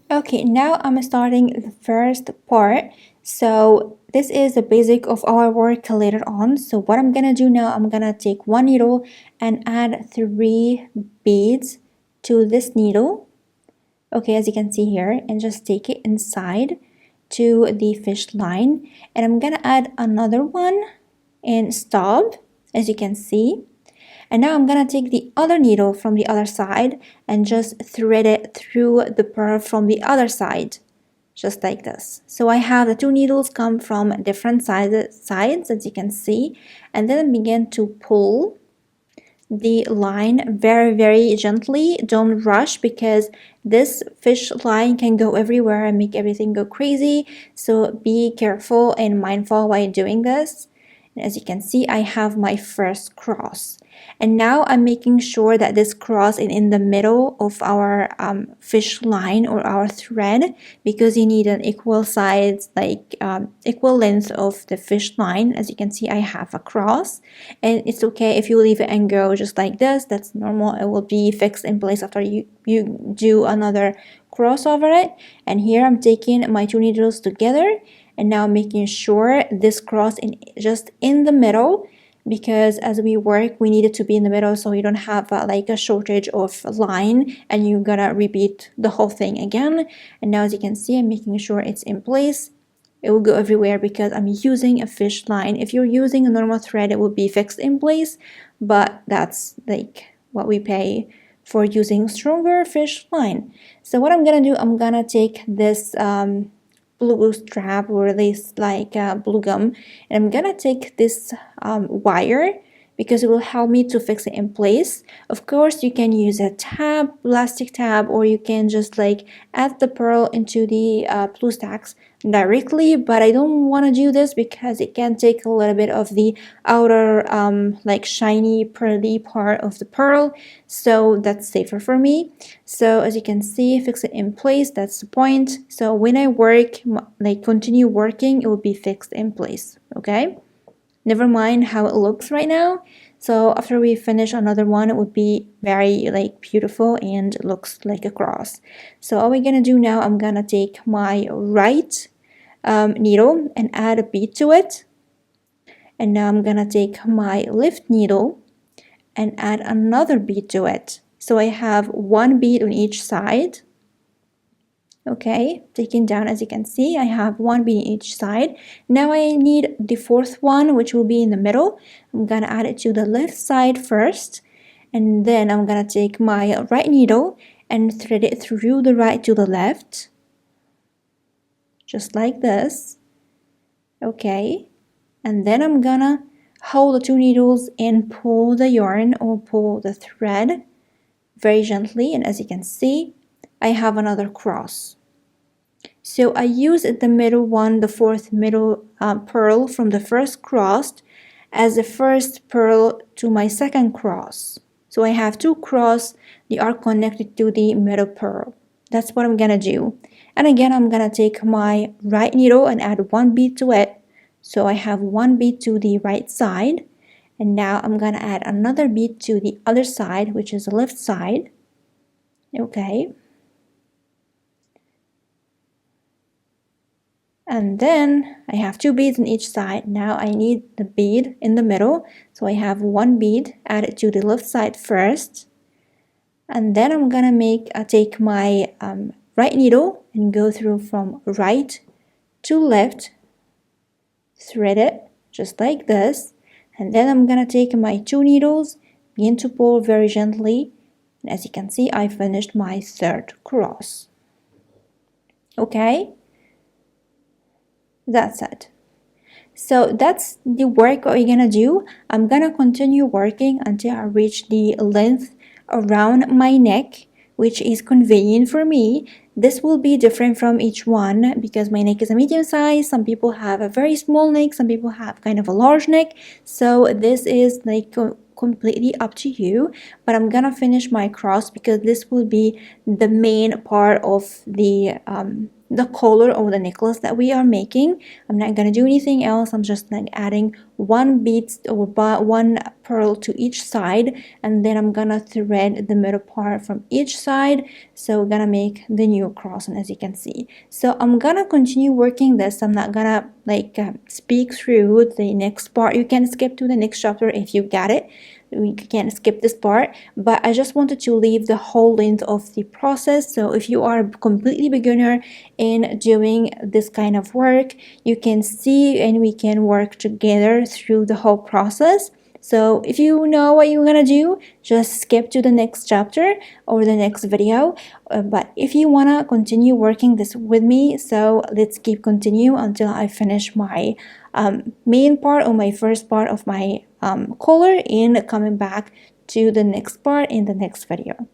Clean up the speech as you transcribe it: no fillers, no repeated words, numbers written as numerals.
Okay, now I'm starting the first part. So this is the basic of our work later on. So what I'm gonna do now, I'm gonna take one needle and add 3 beads to this needle. Okay, as you can see here, and just take it inside to the fish line. And I'm gonna add another one and stop, as you can see. And now I'm gonna take the other needle from the other side and just thread it through the pearl from the other side, just like this. So I have the 2 needles come from different sides, as you can see, and then begin to pull the line very gently. Don't rush, because this fish line can go everywhere and make everything go crazy. So be careful and mindful while doing this. And as you can see, I have my first cross. And now I'm making sure that this cross is in the middle of our fish line or our thread, because you need an equal size, like equal length of the fish line. As you can see, I have a cross, and it's okay if you leave it and go just like this. That's normal. It will be fixed in place after you do another cross over it. And here I'm taking my 2 needles together, and now making sure this cross in just in the middle, because as we work we need it to be in the middle, so you don't have like a shortage of line and you're gonna repeat the whole thing again. And now as you can see, I'm making sure it's in place. It will go everywhere because I'm using a fish line. If you're using a normal thread, it will be fixed in place, but that's like what we pay for using stronger fish line. So what I'm gonna do, I'm gonna take this blue strap, or this like blue gum, and I'm gonna take this wire, because it will help me to fix it in place. Of course, you can use a tab, plastic tab, or you can just like add the pearl into the BlueStacks directly, but I don't want to do this because it can take a little bit of the outer like shiny pearly part of the pearl, so that's safer for me. So as you can see, fix it in place, that's the point. So when I work, like continue working, it will be fixed in place. Okay, never mind how it looks right now. So after we finish another one, it would be very like beautiful and looks like a cross. So all we're gonna do now, I'm gonna take my right needle and add a bead to it. And now I'm gonna take my left needle and add another bead to it. So I have 1 bead on each side. Okay, taking down, as you can see, I have 1 bead on each side. Now I need the 4th one, which will be in the middle. I'm gonna add it to the left side first, and then I'm gonna take my right needle and thread it through the right to the left, just like this. Okay, and then I'm gonna hold the 2 needles and pull the yarn or pull the thread very gently, and as you can see, I have another cross. So I use the middle one, the 4th middle pearl from the first cross, as the first pearl to my second cross. So I have 2 cross, they are connected to the middle pearl. That's what I'm gonna do. And again, I'm gonna take my right needle and add 1 bead to it. So I have 1 bead to the right side. And now I'm gonna add another bead to the other side, which is the left side. Okay. And then I have 2 beads on each side. Now I need the bead in the middle. So I have 1 bead added to the left side first. And then I'm gonna take my right needle and go through from right to left, thread it just like this. And then I'm gonna take my 2 needles, begin to pull very gently. And as you can see, I finished my 3rd cross. Okay, that's it. So that's the work what we're gonna do. I'm gonna continue working until I reach the length around my neck, which is convenient for me. This will be different from each one because my neck is a medium size. Some people have a very small neck, some people have kind of a large neck. So this is like completely up to you, but I'm gonna finish my cross because this will be the main part of the the color of the necklace that we are making. I'm not gonna do anything else. I'm just like adding one bead or one pearl to each side, and then I'm gonna thread the middle part from each side. So we're gonna make the new cross, and as you can see, so I'm gonna continue working this. I'm not gonna like speak through the next part. You can skip to the next chapter if you got it. We can skip this part, but I just wanted to leave the whole length of the process. So if you are a completely beginner in doing this kind of work, you can see and we can work together through the whole process. So if you know what you're gonna do, just skip to the next chapter or the next video. But if you wanna continue working this with me, so let's keep continue until I finish my main part or my first part of my color, and coming back to the next part in the next video.